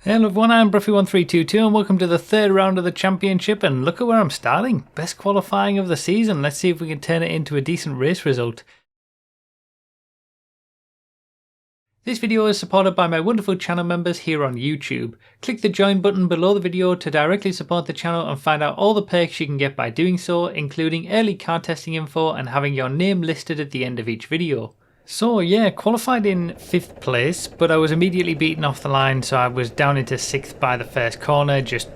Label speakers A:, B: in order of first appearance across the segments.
A: Hello everyone, I'm Bruffy1322 and welcome to the third round of the championship, and look at where I'm starting. Best qualifying of the season. Let's see if we can turn it into a decent race result. This video is supported by my wonderful channel members here on YouTube. Click the join button below the video to directly support the channel and find out all the perks you can get by doing so, including early car testing info and having your name listed at the end of each video. So yeah, qualified in 5th place, but I was immediately beaten off the line, so I was down into 6th by the first corner. Just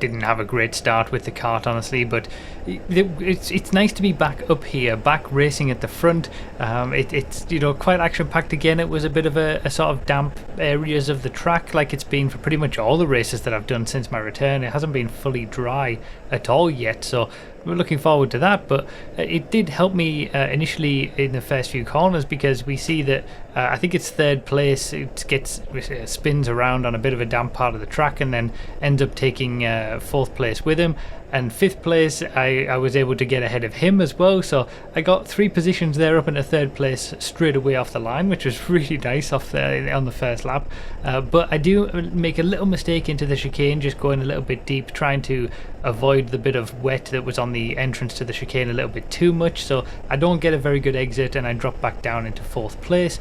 A: didn't have a great start with the kart, honestly, but it's nice to be back up here, back racing at the front. It's quite action packed again. It was a bit of a sort of damp areas of the track, like it's been for pretty much all the races that I've done since my return. It hasn't been fully dry at all yet, so we're looking forward to that. But it did help me initially in the first few corners, because we see that I think it's 3rd place. It spins around on a bit of a damp part of the track and then ends up taking 4th place with him. And 5th place, I was able to get ahead of him as well, so I got 3 positions there up into 3rd place straight away off the line, which was really nice off there on the first lap. But I do make a little mistake into the chicane, just going a little bit deep, trying to avoid the bit of wet that was on the entrance to the chicane a little bit too much, so I don't get a very good exit and I drop back down into 4th place.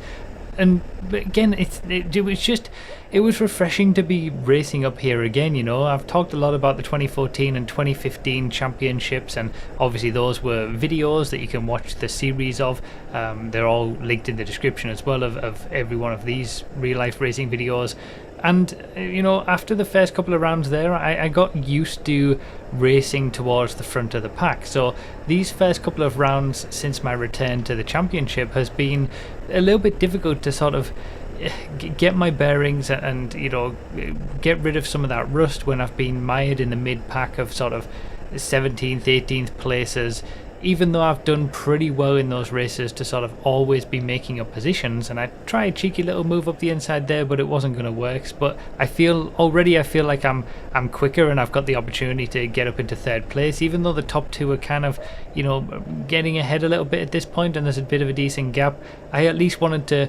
A: And again, it was refreshing to be racing up here again. I've talked a lot about the 2014 and 2015 championships, and obviously those were videos that you can watch the series of. They're all linked in the description as well of every one of these real life racing videos. And after the first couple of rounds there, I got used to racing towards the front of the pack. So these first couple of rounds since my return to the championship has been a little bit difficult to sort of get my bearings and get rid of some of that rust when I've been mired in the mid pack of sort of 17th, 18th places. Even though I've done pretty well in those races to sort of always be making up positions, and I tried a cheeky little move up the inside there, but it wasn't going to work. But I feel like I'm quicker and I've got the opportunity to get up into 3rd place, even though the top 2 are kind of getting ahead a little bit at this point and there's a bit of a decent gap. I at least wanted to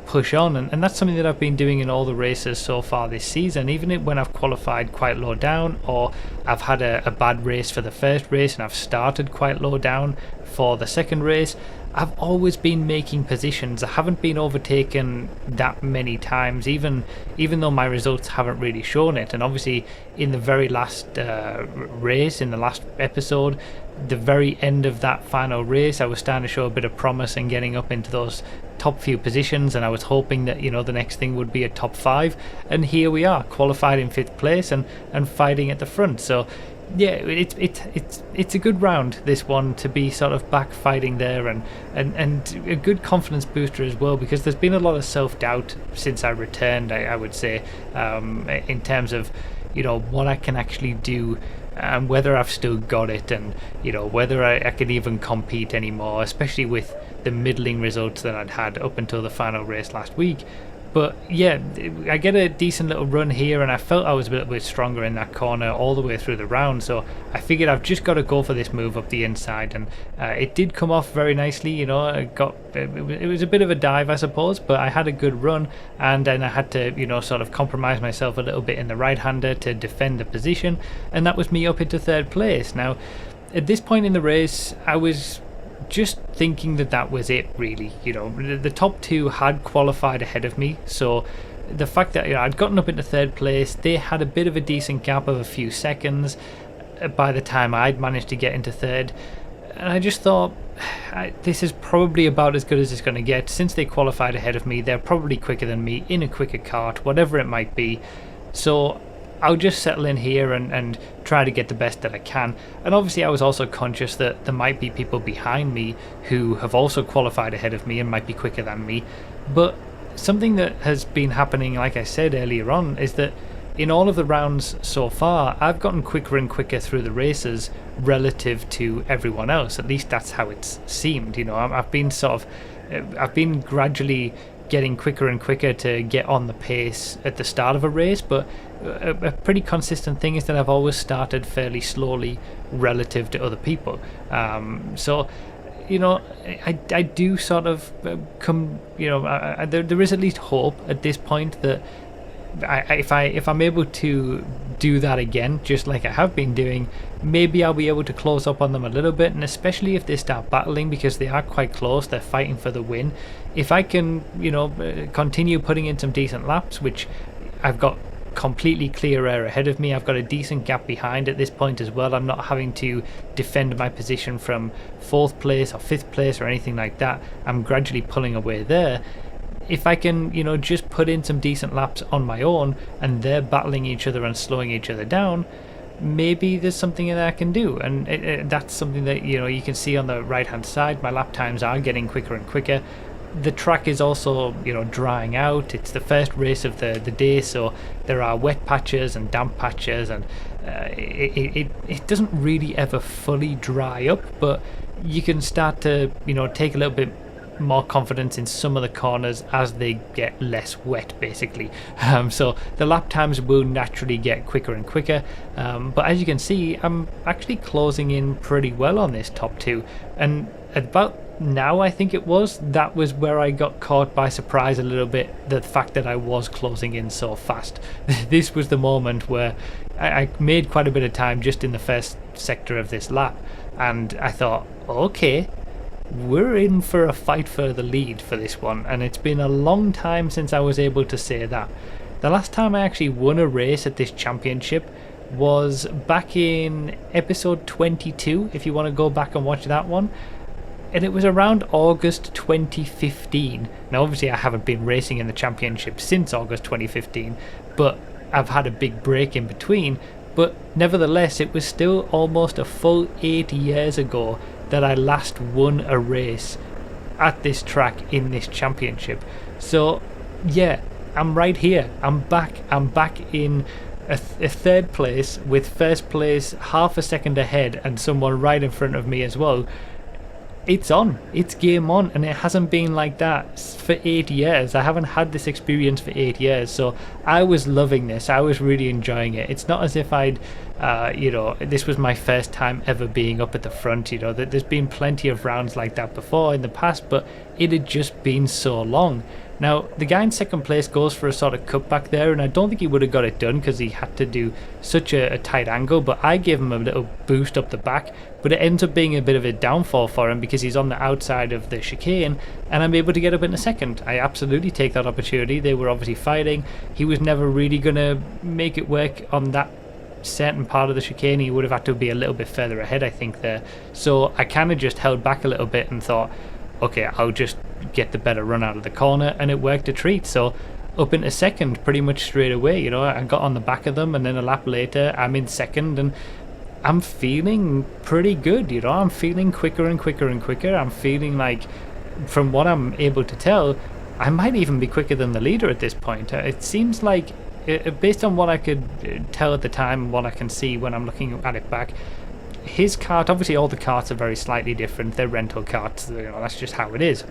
A: push on, and that's something that I've been doing in all the races so far this season, even when I've qualified quite low down, or I've had a bad race for the first race and I've started quite low down for the second race. I've always been making positions. I haven't been overtaken that many times, even though my results haven't really shown it. And obviously in the very last race, in the last episode, the very end of that final race, I was starting to show a bit of promise and getting up into those top few positions, and I was hoping that the next thing would be a top 5, and here we are, qualified in 5th place and fighting at the front. So yeah, it's a good round, this one, to be sort of back fighting there, and a good confidence booster as well, because there's been a lot of self-doubt since I returned, I would say, in terms of what I can actually do and whether I've still got it, and whether I can even compete anymore, especially with the middling results that I'd had up until the final race last week. But yeah, I get a decent little run here, and I felt I was a little bit stronger in that corner all the way through the round, so I figured I've just got to go for this move up the inside, and it did come off very nicely. It was a bit of a dive, I suppose, but I had a good run, and then I had to sort of compromise myself a little bit in the right-hander to defend the position, and that was me up into 3rd place. Now at this point in the race, I was just thinking that was it, really. The top 2 had qualified ahead of me, so the fact that I'd gotten up into 3rd place, they had a bit of a decent gap of a few seconds by the time I'd managed to get into 3rd, and I just thought, this is probably about as good as it's going to get. Since they qualified ahead of me, they're probably quicker than me in a quicker kart, whatever it might be, so I'll just settle in here and try to get the best that I can. And obviously I was also conscious that there might be people behind me who have also qualified ahead of me and might be quicker than me. But something that has been happening, like I said earlier on, is that in all of the rounds so far, I've gotten quicker and quicker through the races relative to everyone else. At least that's how it's seemed. I've been gradually getting quicker and quicker to get on the pace at the start of a race, but a pretty consistent thing is that I've always started fairly slowly relative to other people. So I do sort of come, there is at least hope at this point that if I'm able to do that again, just like I have been doing, maybe I'll be able to close up on them a little bit, and especially if they start battling, because they are quite close, they're fighting for the win. If I can, continue putting in some decent laps, which I've got completely clear air ahead of me, I've got a decent gap behind at this point as well. I'm not having to defend my position from 4th place or 5th place or anything like that. I'm gradually pulling away there. If I can, just put in some decent laps on my own and they're battling each other and slowing each other down, maybe there's something that I can do. And that's something that, you can see on the right hand side. My lap times are getting quicker and quicker. The track is also, drying out. It's the first race of the day, so there are wet patches and damp patches, and it doesn't really ever fully dry up, but you can start to, take a little bit more confidence in some of the corners as they get less wet, basically. So the lap times will naturally get quicker and quicker, but as you can see, I'm actually closing in pretty well on this top 2, and about now, I think that was where I got caught by surprise a little bit, the fact that I was closing in so fast. This was the moment where I made quite a bit of time just in the first sector of this lap, and I thought, okay, we're in for a fight for the lead for this one, and it's been a long time since I was able to say that. The last time I actually won a race at this championship was back in episode 22, if you want to go back and watch that one. And it was around August 2015. Now obviously I haven't been racing in the championship since August 2015, but I've had a big break in between. But nevertheless, it was still almost a full 8 years ago that I last won a race at this track in this championship. So yeah, I'm right here. I'm back in a 3rd place, with 1st place half a second ahead and someone right in front of me as well. It's on, it's game on, and it hasn't been like that for 8 years. I haven't had this experience for 8 years, so I was loving this. I was really enjoying it. It's not as if I'd this was my first time ever being up at the front. There's been plenty of rounds like that before in the past, but it had just been so long. Now the guy in 2nd place goes for a sort of cutback there, and I don't think he would have got it done because he had to do such a tight angle, but I gave him a little boost up the back, but it ends up being a bit of a downfall for him because he's on the outside of the chicane, and I'm able to get up in a 2nd. I absolutely take that opportunity. They were obviously fighting. He was never really going to make it work on that certain part of the chicane. He would have had to be a little bit further ahead, I think, there. So I kind of just held back a little bit and thought, okay, I'll just get the better run out of the corner, and it worked a treat. So up into 2nd pretty much straight away. I got on the back of them, and then a lap later I'm in 2nd, and I'm feeling pretty good. I'm feeling quicker and quicker and quicker. I'm feeling like, from what I'm able to tell, I might even be quicker than the leader at this point. It seems like, based on what I could tell at the time, what I can see when I'm looking at it back, his kart, obviously all the karts are very slightly different. They're rental karts, that's just how it is.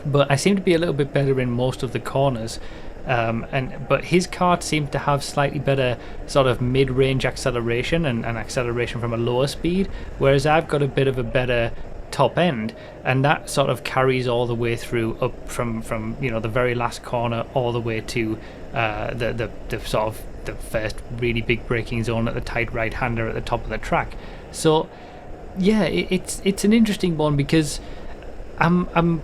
A: But I seem to be a little bit better in most of the corners, but his kart seemed to have slightly better sort of mid-range acceleration and acceleration from a lower speed, whereas I've got a bit of a better top end, and that sort of carries all the way through, up from the very last corner all the way to the sort of the first really big braking zone at the tight right hander at the top of the track. So yeah, it's an interesting one because I'm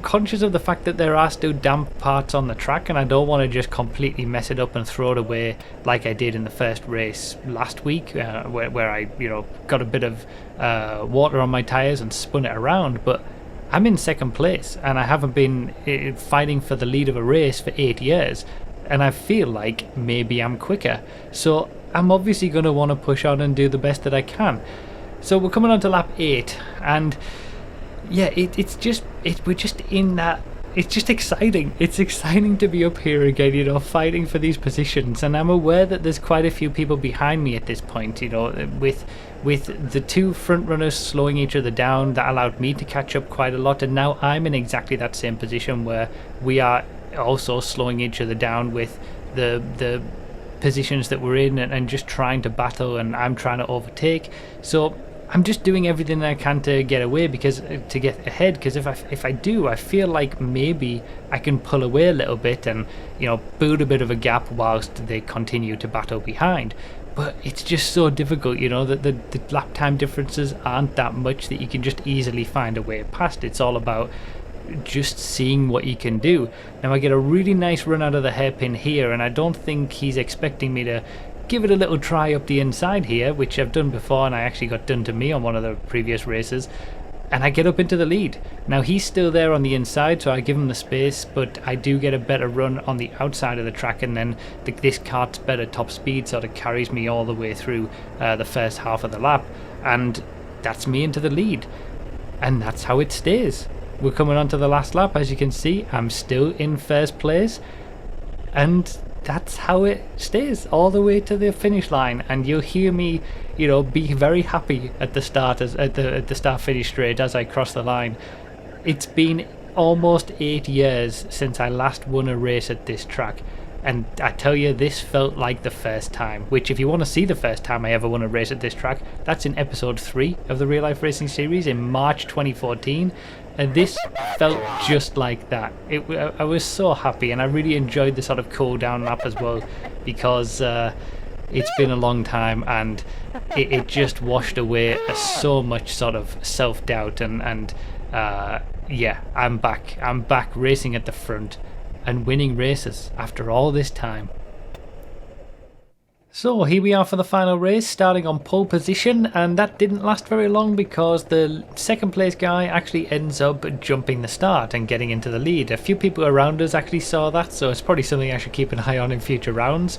A: conscious of the fact that there are still damp parts on the track, and I don't want to just completely mess it up and throw it away like I did in the first race last week, where I got a bit of water on my tyres and spun it around. But I'm in 2nd place, and I haven't been fighting for the lead of a race for 8 years, and I feel like maybe I'm quicker. So I'm obviously going to want to push on and do the best that I can. So we're coming on to lap 8, and yeah, we're just in that. It's just exciting. It's exciting to be up here again, fighting for these positions. And I'm aware that there's quite a few people behind me at this point, with the 2 front runners slowing each other down. That allowed me to catch up quite a lot, and now I'm in exactly that same position where we are also slowing each other down with the positions that we're in, and just trying to battle, and I'm trying to overtake. So I'm just doing everything I can to get away, because to get ahead, because if I do, I feel like maybe I can pull away a little bit and, you know, build a bit of a gap whilst they continue to battle behind. But it's just so difficult, you know, that the lap time differences aren't that much that you can just easily find a way past. It's all about just seeing what you can do. Now I get a really nice run out of the hairpin here, and I don't think he's expecting me to give it a little try up the inside here, which I've done before, and I actually got done to me on one of the previous races, and I get up into the lead. Now he's still there on the inside, so I give him the space, but I do get a better run on the outside of the track, and then this kart's better top speed sort of carries me all the way through the first half of the lap, and that's me into the lead, and that's how it stays. We're coming on to the last lap. As you can see, I'm still in first place, and that's how it stays all the way to the finish line. And you'll hear me, you know, be very happy at the start, at the start finish straight as I cross the line. It's been almost 8 years since I last won a race at this track, and I tell you, this felt like the first time, which if you want to see the first time I ever won a race at this track, that's in episode 3 of the Real Life Racing series in March 2014, and this felt just like that. I was so happy, and I really enjoyed the sort of cool down lap as well, because it's been a long time, and it just washed away so much sort of self-doubt, and yeah, I'm back racing at the front and winning races after all this time. So here we are for the final race, starting on pole position, and that didn't last very long because the second place guy actually ends up jumping the start and getting into the lead. A few people around us actually saw that, so it's probably something I should keep an eye on in future rounds.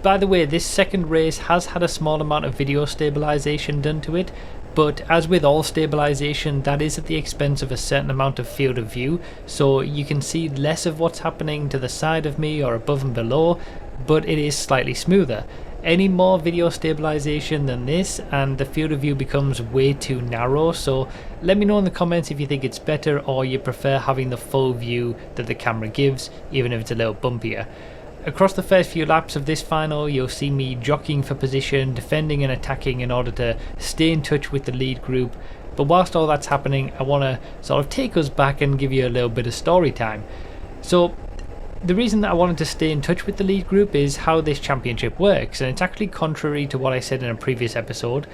A: By the way, this second race has had a small amount of video stabilization done to it, but as with all stabilization, that is at the expense of a certain amount of field of view, so you can see less of what's happening to the side of me or above and below, but it is slightly smoother. Any more video stabilization than this and the field of view becomes way too narrow, so let me know in the comments if you think it's better or you prefer having the full view that the camera gives, even if it's a little bumpier. Across the first few laps of this final, you'll see me jockeying for position, defending and attacking in order to stay in touch with the lead group. But whilst all that's happening, I want to sort of take us back and give you a little bit of story time. So the reason that I wanted to stay in touch with the lead group is how this championship works, and it's actually contrary to what I said in a previous episode.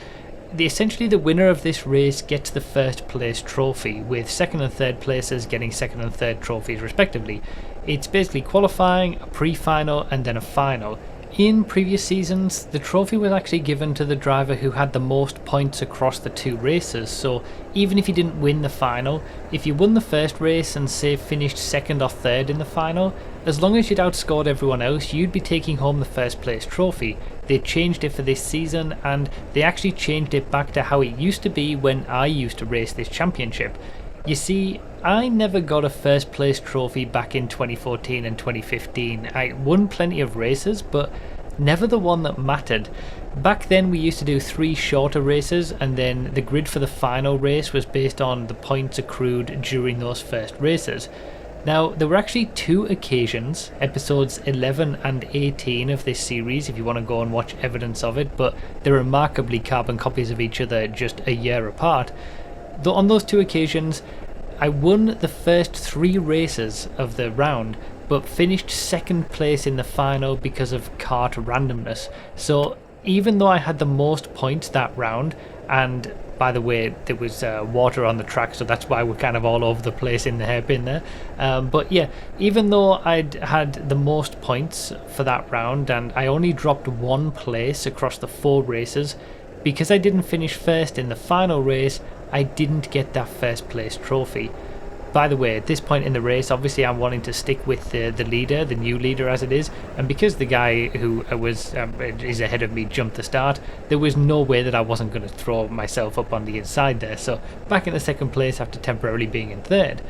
A: Essentially the winner of this race gets the first place trophy, with second and third places getting second and third trophies respectively. It's basically qualifying, a pre-final and then a final. In previous seasons, the trophy was actually given to the driver who had the most points across the two races, so even if you didn't win the final, if you won the first race and say finished second or third in the final, as long as you'd outscored everyone else, you'd be taking home the first place trophy. They changed it for this season, and they actually changed it back to how it used to be when I used to race this championship. You see, I never got a first place trophy back in 2014 and 2015. I won plenty of races, but never the one that mattered. Back then we used to do 3 shorter races, and then the grid for the final race was based on the points accrued during those first races. Now, there were actually 2 occasions, episodes 11 and 18 of this series if you want to go and watch evidence of it, but they're remarkably carbon copies of each other just a year apart. Though on those 2 occasions, I won the first 3 races of the round, but finished second place in the final because of kart randomness. So even though I had the most points that round, and by the way, there was water on the track, so that's why we're kind of all over the place in the hairpin there. But yeah, even though I'd had the most points for that round, and I only dropped 1 place across the 4 races, because I didn't finish first in the final race, I didn't get that first place trophy. By the way, at this point in the race, obviously I'm wanting to stick with the leader, the new leader as it is, and because the guy who is ahead of me jumped the start, there was no way that I wasn't going to throw myself up on the inside there, so back in the second place after temporarily being in third.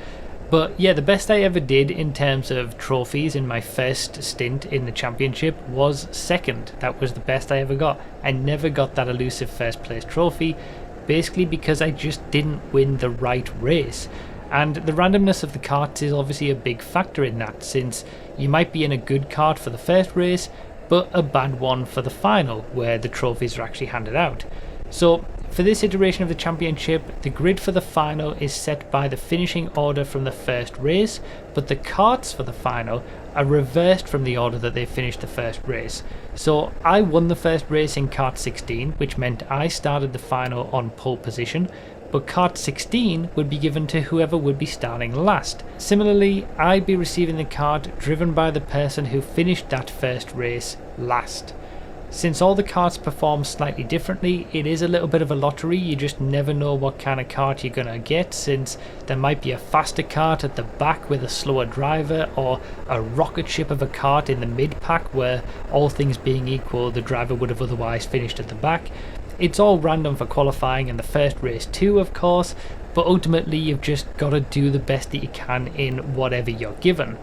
A: But yeah, the best I ever did in terms of trophies in my first stint in the championship was second. That was the best I ever got. I never got that elusive first place trophy, basically because I just didn't win the right race. And the randomness of the karts is obviously a big factor in that, since you might be in a good kart for the first race, but a bad one for the final, where the trophies are actually handed out. So For this iteration of the championship, the grid for the final is set by the finishing order from the first race, but the karts for the final are reversed from the order that they finished the first race. So I won the first race in kart 16, which meant I started the final on pole position, but kart 16 would be given to whoever would be starting last. Similarly, I'd be receiving the kart driven by the person who finished that first race last. Since all the karts perform slightly differently, it is a little bit of a lottery. You just never know what kind of kart you're going to get, since there might be a faster kart at the back with a slower driver, or a rocket ship of a kart in the mid-pack where, all things being equal, the driver would have otherwise finished at the back. It's all random for qualifying and the first race too, of course, but ultimately you've just got to do the best that you can in whatever you're given.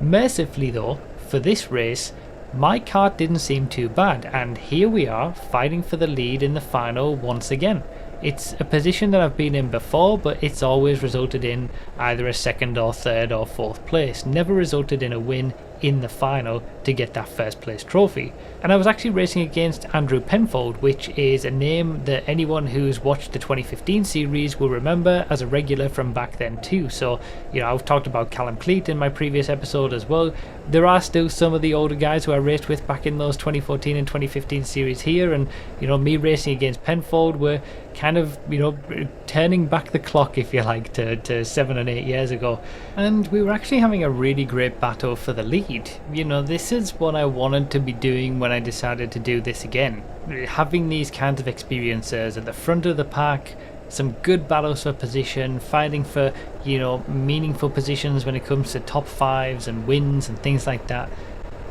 A: Mercifully though, for this race, my kart didn't seem too bad, and here we are fighting for the lead in the final once again. It's a position that I've been in before, but it's always resulted in either a second or third or fourth place, never resulted in a win in the final to get that first place trophy. And I was actually racing against Andrew Penfold, which is a name that anyone who's watched the 2015 series will remember as a regular from back then too. So, you know, I've talked about Callum Cleat in my previous episode as well. There are still some of the older guys who I raced with back in those 2014 and 2015 series here, and, you know, me racing against Penfold were kind of, you know, turning back the clock, if you like, to 7 and 8 years ago. And we were actually having a really great battle for the lead. You know, this is what I wanted to be doing when I decided to do this again. Having these kinds of experiences at the front of the pack, some good battles for position, fighting for, you know, meaningful positions when it comes to top fives and wins and things like that.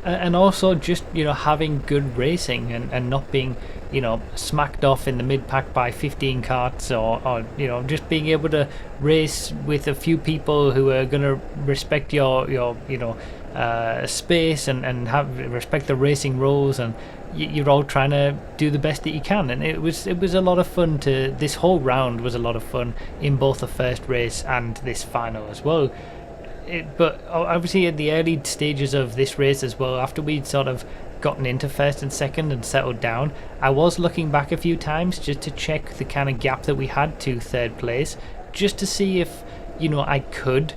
A: And also just, you know, having good racing and not being, you know, smacked off in the mid-pack by 15 karts, or, you know, just being able to race with a few people who are going to respect your you know, space and have respect the racing rules, and you're all trying to do the best that you can. And it was a lot of fun. This whole round was a lot of fun in both the first race and this final as well. But obviously at the early stages of this race as well, after we'd sort of gotten into first and second and settled down, I was looking back a few times just to check the kind of gap that we had to third place, just to see if, you know, I could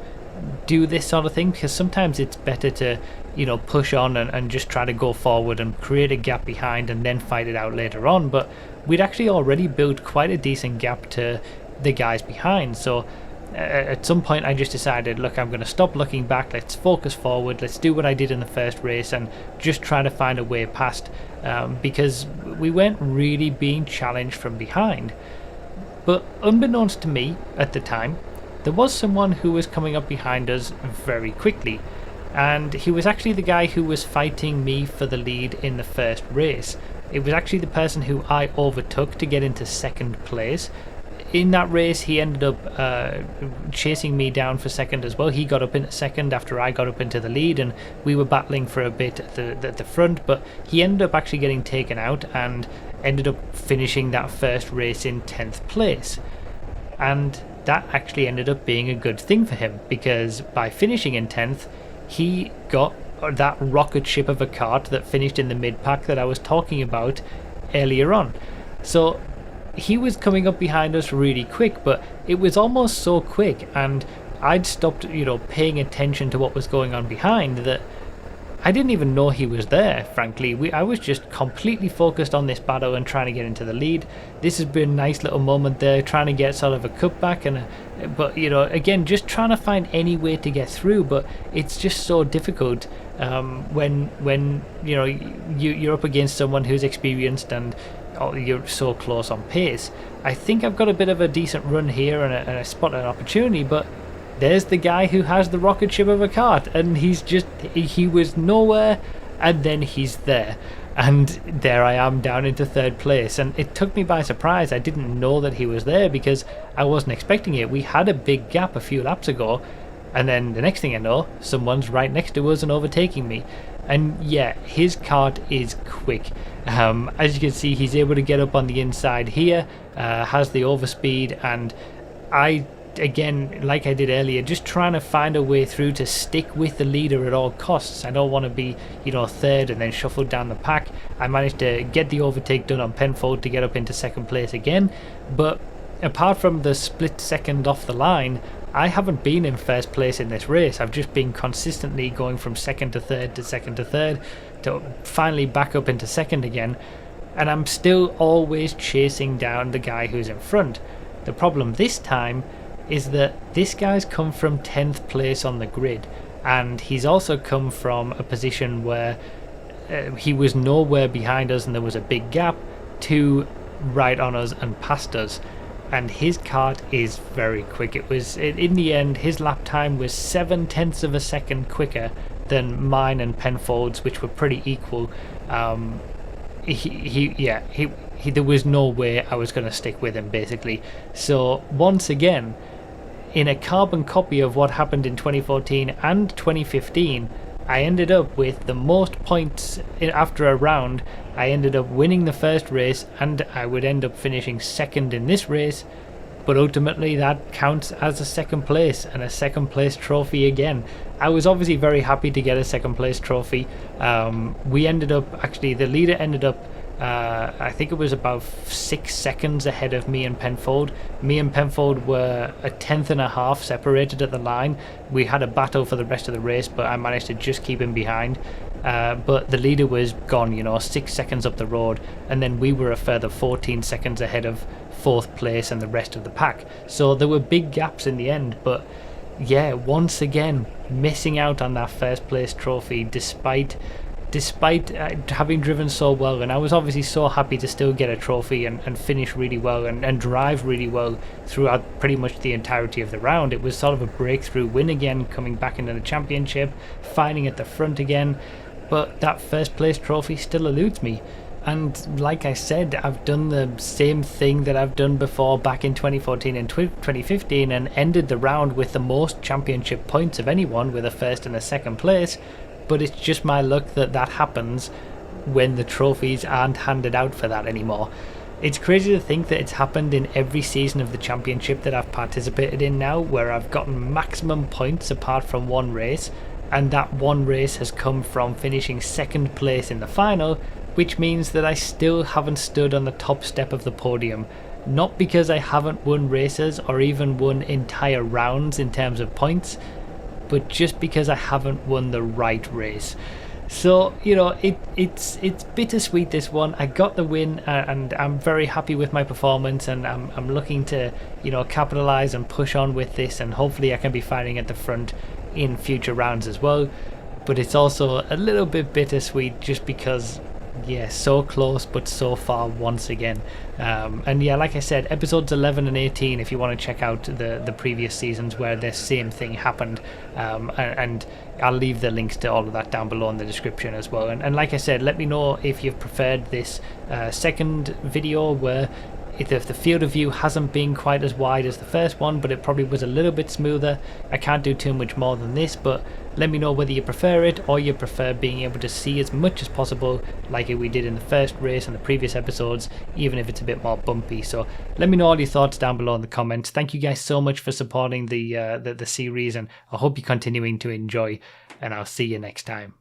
A: do this sort of thing, because sometimes it's better to, you know, push on and just try to go forward and create a gap behind and then fight it out later on. But we'd actually already built quite a decent gap to the guys behind, so at some point I just decided, look, I'm going to stop looking back, let's focus forward, let's do what I did in the first race and just try to find a way past, because we weren't really being challenged from behind. But unbeknownst to me at the time, there was someone who was coming up behind us very quickly, and he was actually the guy who was fighting me for the lead in the first race. It was actually the person who I overtook to get into second place. In that race, he ended up chasing me down for second as well. He got up into second after I got up into the lead, and we were battling for a bit at the front, but he ended up actually getting taken out and ended up finishing that first race in 10th place. And that actually ended up being a good thing for him, because by finishing in 10th, he got that rocket ship of a kart that finished in the mid-pack that I was talking about earlier on. So he was coming up behind us really quick, but it was almost so quick, and I'd stopped, you know, paying attention to what was going on behind, that I didn't even know he was there, frankly. I was just completely focused on this battle and trying to get into the lead. This has been a nice little moment there, trying to get sort of a cutback, but, you know, again, just trying to find any way to get through, but it's just so difficult when you know, you're up against someone who's experienced and you're so close on pace. I think I've got a bit of a decent run here and I spot an opportunity, but there's the guy who has the rocket ship of a kart, and he was nowhere, and then he's there, and there I am down into third place. And it took me by surprise. I didn't know that he was there because I wasn't expecting it. We had a big gap a few laps ago, and then the next thing I know, someone's right next to us and overtaking me. And yeah, his kart is quick. As you can see, he's able to get up on the inside here, has the overspeed, and I again, like I did earlier, just trying to find a way through to stick with the leader at all costs. I don't want to be, third and then shuffled down the pack. I managed to get the overtake done on Penfold to get up into second place again, but apart from the split second off the line, I haven't been in first place in this race. I've just been consistently going from second to third to second to third to finally back up into second again, and I'm still always chasing down the guy who's in front. The problem this time is that this guy's come from 10th place on the grid, and he's also come from a position where he was nowhere behind us and there was a big gap, to right on us and past us, and his kart is very quick. It was, in the end, his lap time was 0.7 of a second quicker than mine and Penfold's, which were pretty equal. There was no way I was going to stick with him, basically. So once again, in a carbon copy of what happened in 2014 and 2015, I ended up with the most points after a round. I ended up winning the first race, and I would end up finishing second in this race, but ultimately that counts as a second place and a second place trophy again. I was obviously very happy to get a second place trophy. We ended up, actually the leader ended up, I think it was about 6 seconds ahead of me and Penfold. Me and Penfold were 1/10.5 separated at the line. We had a battle for the rest of the race, but I managed to just keep him behind. But the leader was gone, 6 seconds up the road, and then we were a further 14 seconds ahead of 4th place and the rest of the pack. So there were big gaps in the end, but yeah, once again missing out on that first place trophy despite having driven so well. And I was obviously so happy to still get a trophy and finish really well and drive really well throughout pretty much the entirety of the round. It was sort of a breakthrough win again, coming back into the championship, fighting at the front again, but that first place trophy still eludes me. And like I said, I've done the same thing that I've done before back in 2014 and 2015 and ended the round with the most championship points of anyone, with a first and a second place. But it's just my luck that that happens when the trophies aren't handed out for that anymore. It's crazy to think that it's happened in every season of the championship that I've participated in now, where I've gotten maximum points apart from one race, and that one race has come from finishing second place in the final, which means that I still haven't stood on the top step of the podium. Not because I haven't won races or even won entire rounds in terms of points, but just because I haven't won the right race. So, it's bittersweet, this one. I got the win, and I'm very happy with my performance, and I'm looking to, capitalize and push on with this, and hopefully I can be fighting at the front in future rounds as well. But it's also a little bit bittersweet just because, yeah, so close but so far once again. And yeah, like I said, episodes 11 and 18, if you want to check out the previous seasons where the same thing happened, and I'll leave the links to all of that down below in the description as well. And like I said, let me know if you've preferred this second video, where if the field of view hasn't been quite as wide as the first one, but it probably was a little bit smoother. I can't do too much more than this, but let me know whether you prefer it or you prefer being able to see as much as possible like we did in the first race and the previous episodes, even if it's a bit more bumpy. So let me know all your thoughts down below in the comments. Thank you guys so much for supporting the series, and I hope you're continuing to enjoy, and I'll see you next time.